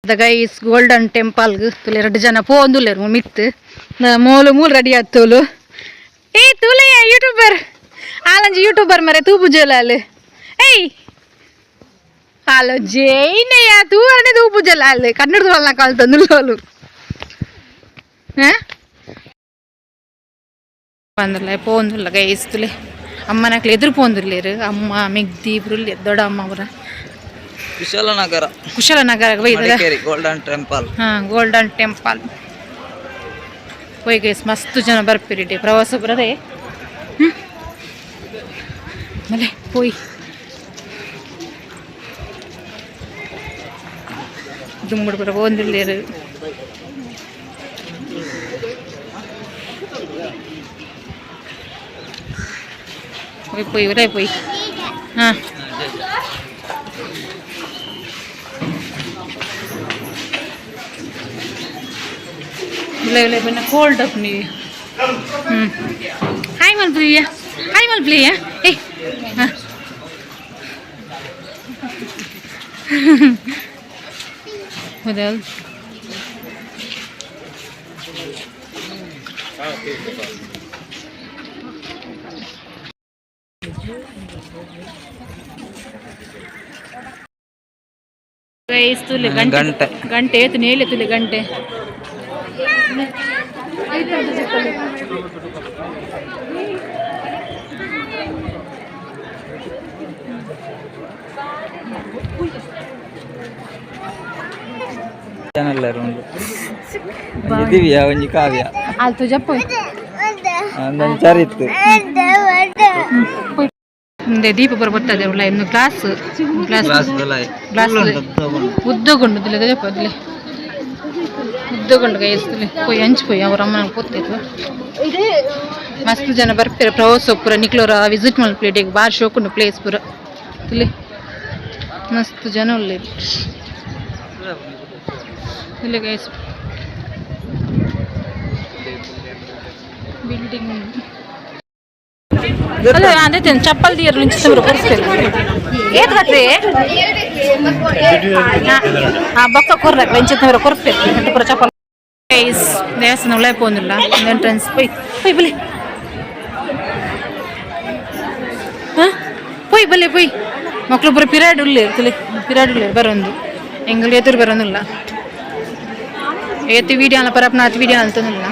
The guy is golden temple. Tule ready jana pondule mitt. Na molu ready atulu. Hey, tule ya YouTuber. Alanji YouTuber mare tu pujalale. Hey. Halo Jane ya tu ane tu pujalale. Kannadu valna kaltanu lolu. Pandala pondula guys tule. Amma nakle edur pondulleru. Amma Megdi Brulli doda amma avara. Kushalanagara golden temple. Golden temple. Poi guys mastu jana barpirite pravasa barade. Male poi dummudu bara pondilleru. Poi vare poi. Le bena cold up ni. Hi Malpriya. Hi Malpriya. Hey. What else? Guys, tule gante tu nele tule gante. Channel rundu. Ini Divya, ini Kavya. Alto jappo. Dan Charittu. Inde deep barbata devla innu glass galai. Glass uddogondu dile jappo dile. Uddogondu guys dile. Poi hanchipoyi avara ammana kottaitu. Mastu jana barpere pravasa pura niklora visit mal plate bar shokundu place pura. Dile. Mastu jana ulleru. Dile guys. Building. Hello, ande ten chappal diyar nunchi tamru korstelu. Eet gatre? Bakka korrak nunchi tamru korstelu. Ante pura chappal. Guys, devasana ullai pondulla. Entrance poi bale. Poi bale poi. Maklu pura period ulleru tile. Period ulleru barondu. Engal etur barondulla. Eti video ala par apna ati video altanulla.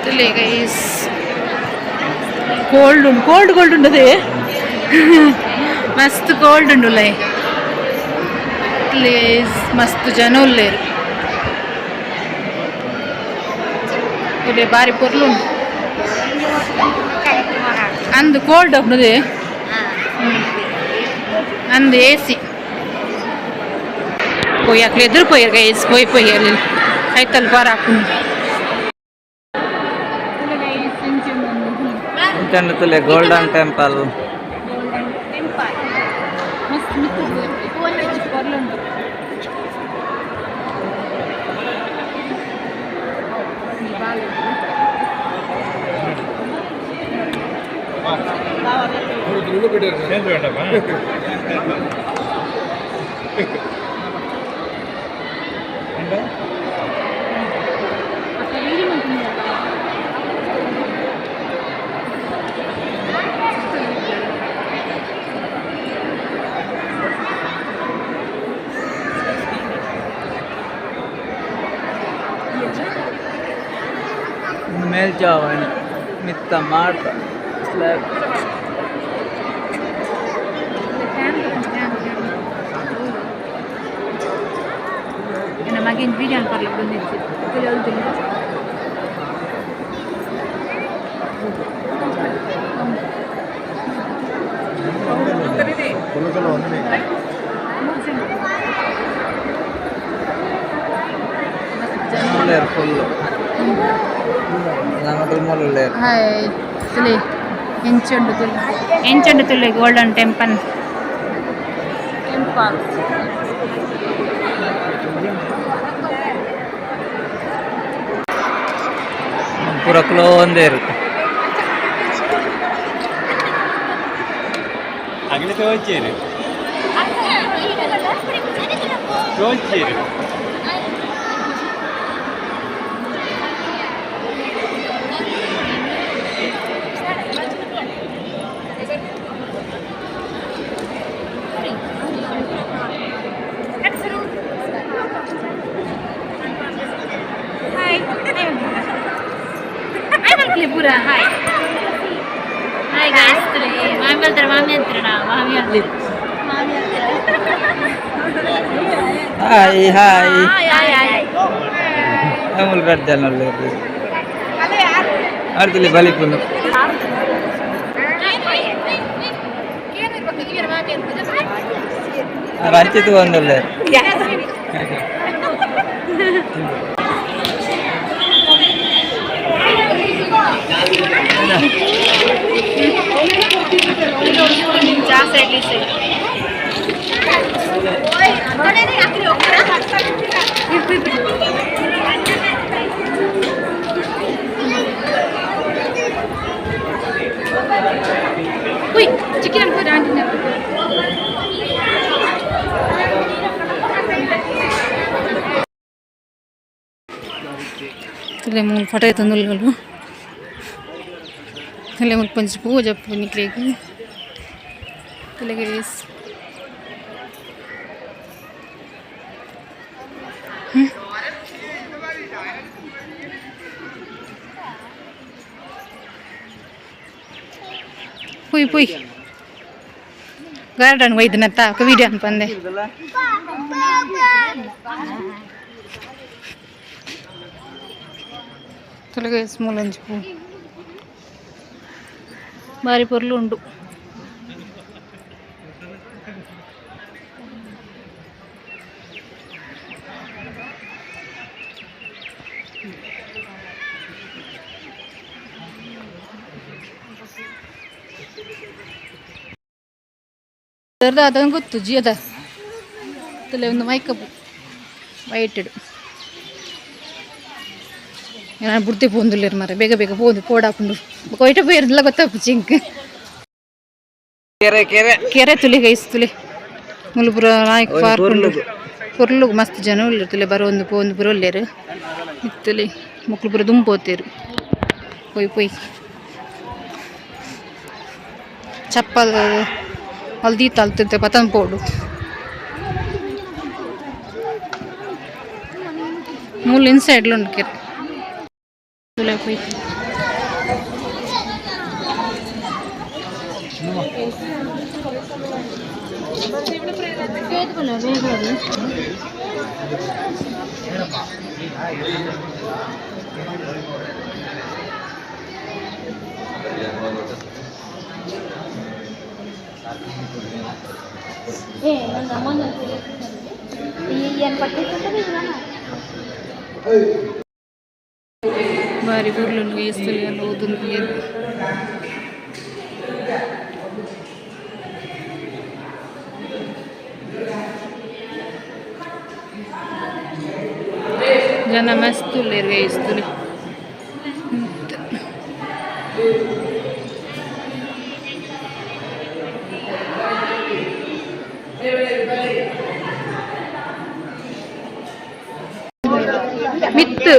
Tile guys. Cold undade. Mast cold undulai. Please mast jana ulleru. Ule bari porlu. And cold uppnade. And AC. Poi akle edur poyer guys, poi alli. Aital parakun. Tule golden temple. Mast mittu porlu. Meljavan, mitta Marta, slab. Ena magin video parli bonniti. Tele ultimo. Hi, tule. Enchundu tule golden temple. ಪೂರ ಕ್ಲೋ ಒಂದೇ ಇರು അങ്ങനെ ചോദിച്ചേര് ചോദിച്ചേര് Pura, hai. Hai guys, mami antar. Hi hi Hai. ಅಮೂಲ್ red channel ಆಡ್ತಿಲ್ಲಿ ಬಲಿಪುನು ರಂಚಿತು ಒಂದೊಳ್ಳೆ Uy, chicken put on dinner. Lemon फटे तंदुल गलो lemon पंच पू जब निकलेगी तो लगे इस पुई गार्डन वही दिन ता कभी ध्यान पंदे तलगे स्मूलंज पू बारी పొర్లు ఉండు ಅದನ್ನು ಗೊತ್ತು ಜಿ ಅದ ತಲೆ ಒಂದು ಮೈಕಪ್ ವೈಟೆಡ್ ನಾನು ಬುಡ್ತೆ ಪೋಂದುಲ್ಲೇರು ಮಾರೆ ಬೇಗ ಬೇಗ ಪೋದು ಪೋಡಾಪುಂಡು ಕೊಯ್ಟ ಪೋಯಿರದಿಲ್ಲ ಗೊತ್ತಾಪು ಚಿಂಕ್ ಕೆರೆ ಕೆರೆ ಕೆರೆ ತುಲಿ ಗೈಸ್ ತುಲಿ ಮುಲ್ಪುರ ನಾಯಕ್ ಪಾರ್ಕ್ ಉಂಡು ಪೊರ್ಲು ಮಸ್ತ್ ಜನ ಉಳ್ಳರು ತುಲೆ ಬರೋಂದು ಪೋಂದು ಪುರ ಉಳ್ಳೇರು ಇತ್ತಲಿ ಮಕ್ಕಳು ಪುರ ದುಂಪೋತೇರು ಪೊಯ್ ಚಪ್ಪಲ್ ಹಲ್ದಿ ತಲ್ತಿದ್ದೆ ಪತನ್ ಪೋಡು ಮೂಲ ಇನ್ಸೈಡ್ಲು ಉಂಡು ಕೆರೆ तुला कोई बारी ऊर्लो वेस्तुले जन मस्त वेस्तुले மித்து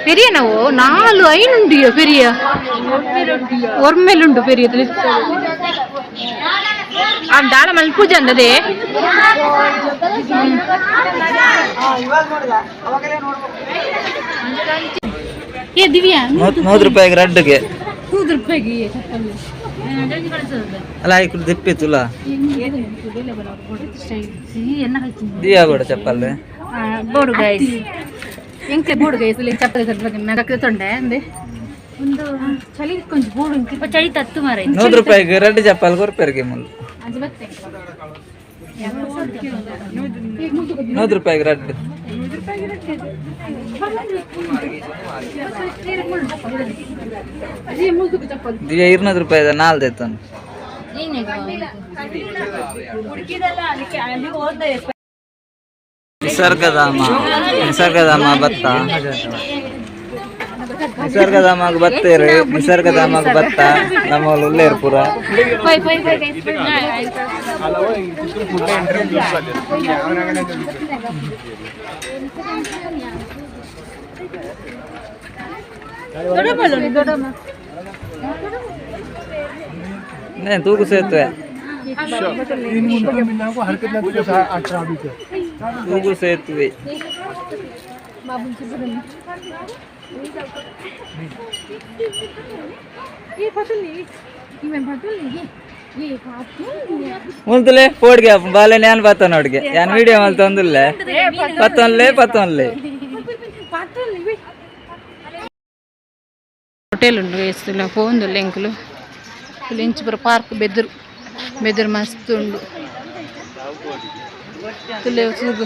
பெரிய ನಾವು 4-5 ಉಂಡಿಯೋ பெரிய ಒರ್ಮೆಲುಂಡು பெரியದು ಆ ದಾಳ ಮಲ್ಪೂಜೆ ಅಂದದೆ ಏ ದಿವ್ಯಾ 100 ರೂಪಾಯಿಗೆ ರೆಡ್ಗೆ 100 ರೂಪಾಯಿಗೆ ಚಪ್ಪಲಿ ಅಲ್ಲ ಐಕು ದಿಪ್ಪಿ ತುಲ ದಿಯಾ ಕೂಡ ಚಪ್ಪಲ್ ಬೋರ್ಡು ಗೈಸ್ ಎಂಕ್ಲೆ ಬೋರ್ಡು ಗೈಸ್ ಇಲ್ಲಿ ಚಪ್ಪಲಿ ಸ್ವಲ್ಪ ಮೆಗಕ್ಕೆ ತೊಂಡೆ ಅಂದೆ ಒಂದು ಚಳಿ ಕೊಂಚ ಬೋರ್ಡು ಇಂಕ ಚಳಿ ತತ್ತು ಮಾರೆ 100 ರೂಪಾಯಿಗೆ ರೆಡ್ ಚಪ್ಪಲ್ ಕೊರ್ಪೆರ್ಗೆ ಮುಲ್ ಅದು ಬತ್ತೆ 100 ರೂಪಾಯಿಗೆ ರೆಡ್ ದಿವ್ಯಾ 200 ರೂಪಾಯಿದ ನಾಲ್ದು ಎತ್ತನು ನಿಸರ್ಗಧಾಮ ಭತ್ತ ನಿಸರ್ಗಧಾಮಕ್ಕೆ ಬತ್ತೇರು ನಿಸರ್ಗಧಾಮಕ್ಕೆ ಬತ್ತ ನಮ್ಮ ಉಳ್ಳೇರು ಪೂರ ತೂಗು ಸೇತುವೆ ತೂಗು ಸೇತುವೆ ಮುಂತಲೆ ಪೋಡ್ಗೆ ಬಾಲೆ ನಾನು ಬತ್ತ ನೋಡ್ಗೆ ಯಾನ್ ವಿಡಿಯೋ ಮಲ್ ತಂದುಲ್ಲೆ ಪತ್ತೊನ್ಲೆ ಹೋಟೆಲ್ ಉಂಡು వేస్తున్నా పోందు లెంకులు లించిపుర పార్క్ బెదురు మస్తు ఉండు లేవు చూగు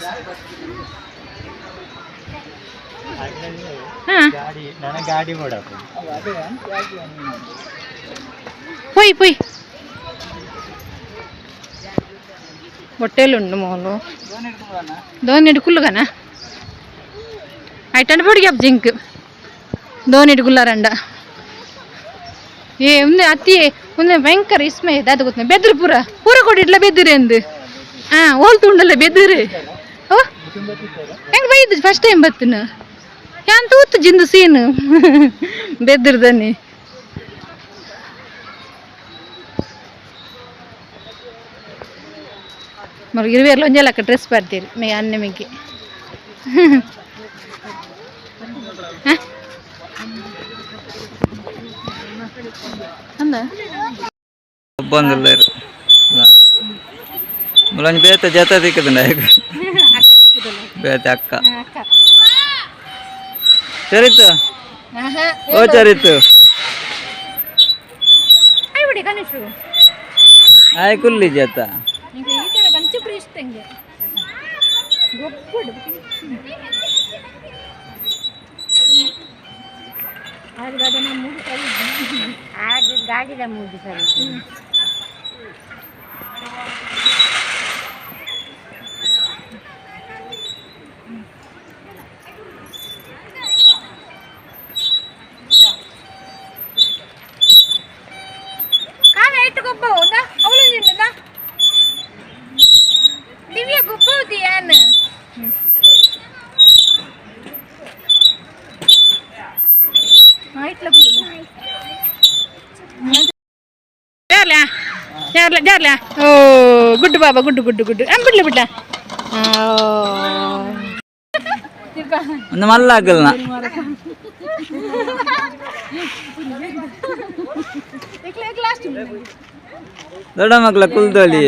పోయి ಹೋಟೆಲ್ ಉಂಡು ಮೋಲು ದೋನಿಡು ಕುಲ್ಲುಗನ ಐಟಂಡ್ పొడిగా జింక్ దోనిడు గుల్లారండ ఉంది అత్తి ఉంది భయంకರ ఇస్మే దాది ಗೊತ್ತ బెదురు పూర కూడా ఇట్లా బెదురు ఎందు ಹೋಲ್ತುಂಡಲ್ಲ బెదురు ಓ ಹೆಂಗ್ ಬೈದು ಫಸ್ಟ್ ಟೈಮ್ ಬತ್ತನ ಯಾನ್ ತೂತು ಜಿಂದು ಸೀನು బెదురుదని మరి 20 రోజులు అక్కడ డ్రెస్ పడతారు మీ అన్నమికి ಬಂದಿಲ್ಲೇರು ಮುಲಂಜ್ ಬೇತ ಜತ ತಿಕ್ಕದ ಬೇತೆ ಅಕ್ಕ ಚರಿತು ಓ ಚರಿತು ಆಯ್ ಕುಲ್ಲಿ ಜತ ಗಾಡಿದ ಮೂಡಿ ಸರಿ ಕಾವ್ಯ ಇಟ್ಟು ಗೊಬ್ಬ ಹೌದಾ ಅವಳು ದಿವ್ಯ ಗೊಬ್ಬ ಹೌದಿ ಏನ್ ಜಾರ್ಲ ಓ ಗುಡ್ಡು ಬಾಬಾ ಗುಡ್ಡು ಬಿಡ್ಲ ಒಂದು ಮಲ್ಲ ಆಗಲ್ಲ ದೊಡ್ಡ ಮಕ್ಕಳ ಕುಲ್ದೋಳಿ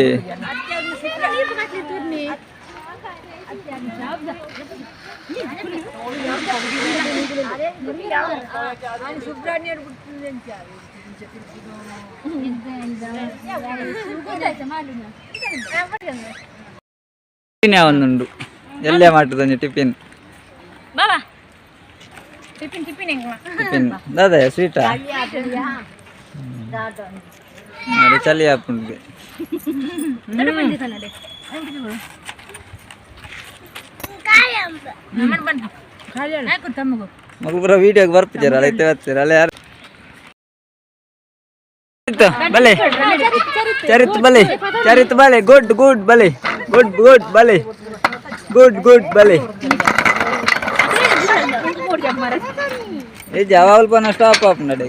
ಒಂದುಂಡು ಎಲ್ಲೇ ಮಾಡ್ತದ ಟಿಫಿನ್ ಟಿಫಿನ್ ದಾದ ಸ್ವೀಟಾ ಚಲಿ ಹಾಪುಂಡು ಮಗಳು ಬರೋ ವಿಡಿಯೋಗೆ ಬರ್ತಿದ್ದಾರೆ ಅಲ್ಲ ಐತೆ ಬರ್ತೀರ ಅಲ್ಲ ಯಾರು ಬಲೆ ಚರಿತ್ ಬಲೆ ಗುಡ್ ಬಲೆ ಗುಡ್ ಬಲೆ ಗುಡ್ ಬಲೆ ఏ జవాబులు పైన స్టాప్ ఆపున్నాడు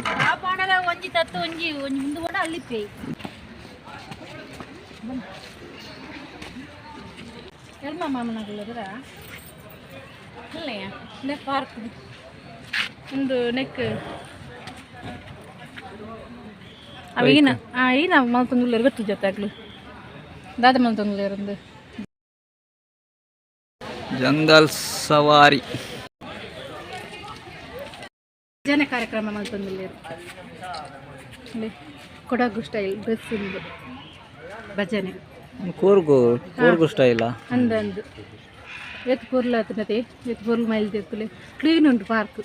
ಒಂದು ನೆಕ್ ಅವ ಈನ ಮಲ್ತೊಂದುಲ್ಲೇರು ಗೊತ್ತು ಜೊತೆಗ್ಲು ದಾದ ಮಲ್ತೊಂದುಲ್ಲೇರು ಜಂಗಲ್ ಸವಾರಿ ಜನ ಕಾರ್ಯಕ್ರಮ ಮಲ್ತೊಂದುಲ್ಲೇರು ಕೊಡಗು ಸ್ಟೈಲ್ ಡ್ರೆಸ್ ಇಂದು ಭಜನೆ ಕೂರ್ಗು ಸ್ಟೈಲ ಅಂದಂದು ಎತ್ತು ಪೊರ್ಲು ಆತನತೆ ಎತ್ತು ಪೊರ್ಲು ಮೈಲ್ ತೆಕ್ಕಲೆ ಕ್ಲೀನ್ ಉಂಟು ಪಾರ್ಕ್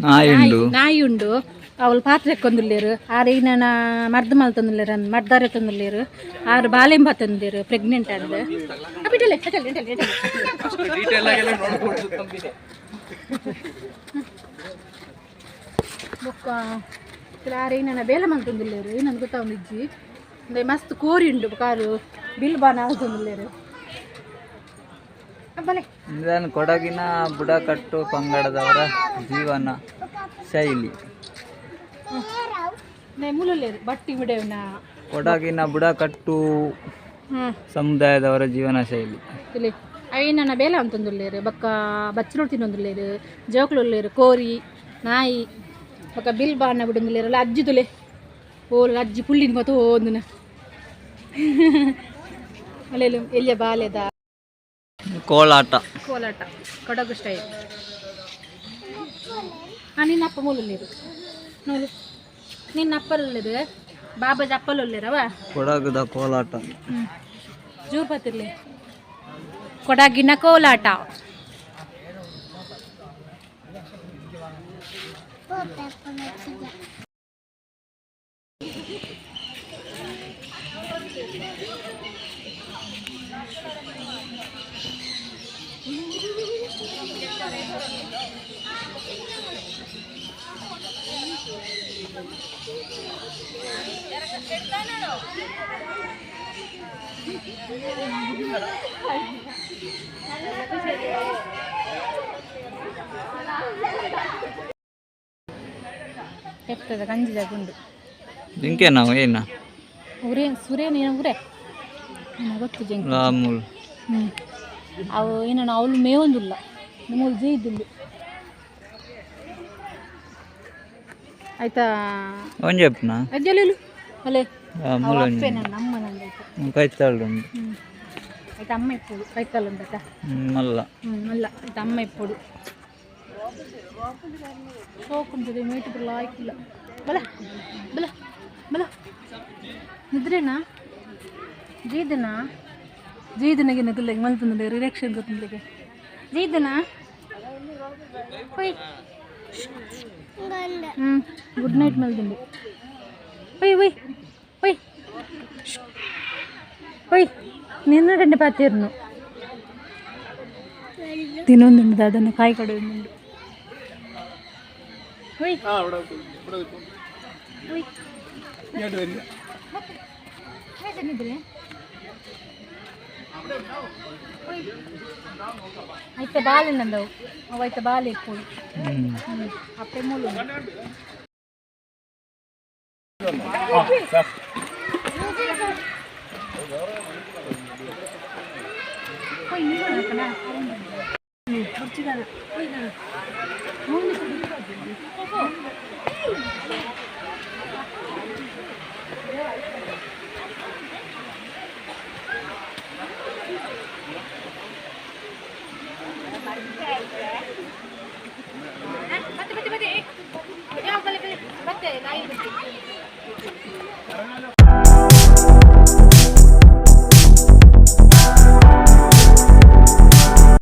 ನಾಯಿ ಉಂಡು ನಾಯಿ ಉಂಡು ಅವಳು ಪಾತ್ರೆ ಎಕ್ಕೊಂದುಲ್ಲೇರು ಆರು ಈಗ ನಾನು ಮರ್ದ ತಂದಿಲ್ಲೇರು ಮರ್ದಾರೆ ತಂದಿಲ್ಲೇರು ಆರು ಬಾಳೆಂಬ ತಂದಿರು ಪ್ರೆಗ್ನೆಂಟ್ ಅಂದು ಬೊಕ್ಕ ಆರು ಈಗ ನಾನು ಬೇಲೆ ಮಲ್ ತಂದಿಲ್ಲೇರು ನನಗೆ ಗೊತ್ತಾಗಿಜ್ಜಿ ಅಂದ್ರೆ ಮಸ್ತ್ ಕೋರಿ ಉಂಟು ಕಾರು ಬಿಲ್ ಬಾನ ತಂದಿಲ್ಲೇರು ಬಲೆ ಇದನ್ನು ಕೊಡಗಿನ ಬುಡಕಟ್ಟು ಪಂಗಡದವರ ಜೀವನ ಶೈಲಿ. ಮೂಲಲ್ಲೇರು ಬಟ್ಟಿ ಬಿಡವನ ಕೊಡಗಿನ ಬುಡಕಟ್ಟು ಸಮುದಾಯದವರ ಜೀವನ ಶೈಲಿ. ಇಲ್ಲಿ ಅవి ನನ್ನ ಬೇಲ ಅಂತಂದುಲ್ಲೇರು ಬೊಕ್ಕ ಬಚ್ಚಲು ತಿನ್ನೊಂದುಲ್ಲೇರು ಜೋಕ್ಲುಲ್ಲೇರು ಕೋರಿ ನಾಯಿ ಬೊಕ್ಕ ಬಿಲ್ ಬಾನ ಬಿಡೊಂದುಲ್ಲೇರು ಅಲ್ಲ ಅಜ್ಜಿ ತುಲೆ ಓಲ್ ಅಜ್ಜಿ ಪುಳ್ಳಿನ ಗೊತ್ತು ಒಂದಿನ ಅಲ್ಲೆಲ್ಲ ಎಲ್ಲಿಯ ಬಾಲ್ಯದ ಕೋಲಾಟ ಕೋಲಾಟ ಕೊಡಗು ಸ್ಟೈಲ್. ನಿನ್ನ ಅಪ್ಪ ಮೂಲಲ್ಲೇರು ನೋಡು ನಿನ್ನ ಅಪ್ಪಲ್ಲದು ಬಾಬಾಜಿ ಅಪ್ಪಲ್ಲೊಲ್ಲೇರವ ಕೊಡಗದ ಕೋಲಾಟ. ಜೂರ್ ಬತ್ತಿರ್ಲಿ ಕೊಡಗಿನ ಕೋಲಾಟ. ಎತ್ತದ ಕಂಜಿದ ಗುಂಡು ಜಿಂಕೆ ನಾವು ಏನ ಉರೇ ಸುರೇನ ಉರೇ ಗೊತ್ತು ಜಿಂಕೆ ರಾಮುಲ್ ಅವು ಏನೋ ಅವಳು ಮೇವೊಂದಿಲ್ಲ ನಮ್ಮಲ್ಲಿ ಜೈ ಇದ್ದಿಲ್ಲ ಆಯ್ತಾ ಒಂಜೆಪ್ನ ಅಜ್ಜಲು ಅಲ್ಲೇ ಮೂಲ ಅಪ್ಪೆ ನನ್ನ ಅಮ್ಮ ನಂದಾಯ್ತು ಕೈತಾಳು ಆಯ್ತು ಅಮ್ಮ ಇಪ್ಪೋಡು ಕೈಕಾಲು ಉಂಟಾಯ್ತ ಮಲ್ಲ ಅಲ್ಲ ಆಯ್ತು ಅಮ್ಮ ಇಪ್ಪೋಡು ಸೋಕುಂಟದೆ ಮೇಟು ಬರಲ್ಲ ಆಯ್ಕಿಲ್ಲ ಬಲ ಬಲ ಬಲ ನಿದ್ರೇನಾ ಜೀದನಾಗೆ ನಗಲ್ಲ ಮಲ್ತಂದ್ರೆ ರಿಯಾಕ್ಷನ್ ಗೊತ್ತಿಲ್ಲ ಜೀದನಾ ಹೊಯ್ ಗುಡ್ ನೈಟ್ ಮಲ್ದಿಂಡಿ ಹೊಯ್ ಹೊಯ್ ಹೊಯ್ ಹೊಯ್ ನಿನ್ನಡಂಡೆ ಪಾತಿರ್ನು ತಿನ್ನೊಂದುಂಡು ಅದನ್ನು ಕಾಯಿ ಕಡೆಯುಂಡು ಹೊಯ್ ಹೊಯ್ అయితే బాగాలేనందవు అవైతే బాగాలే ఎక్కువ అప్పుడే మూలు ಮತ್ತೆ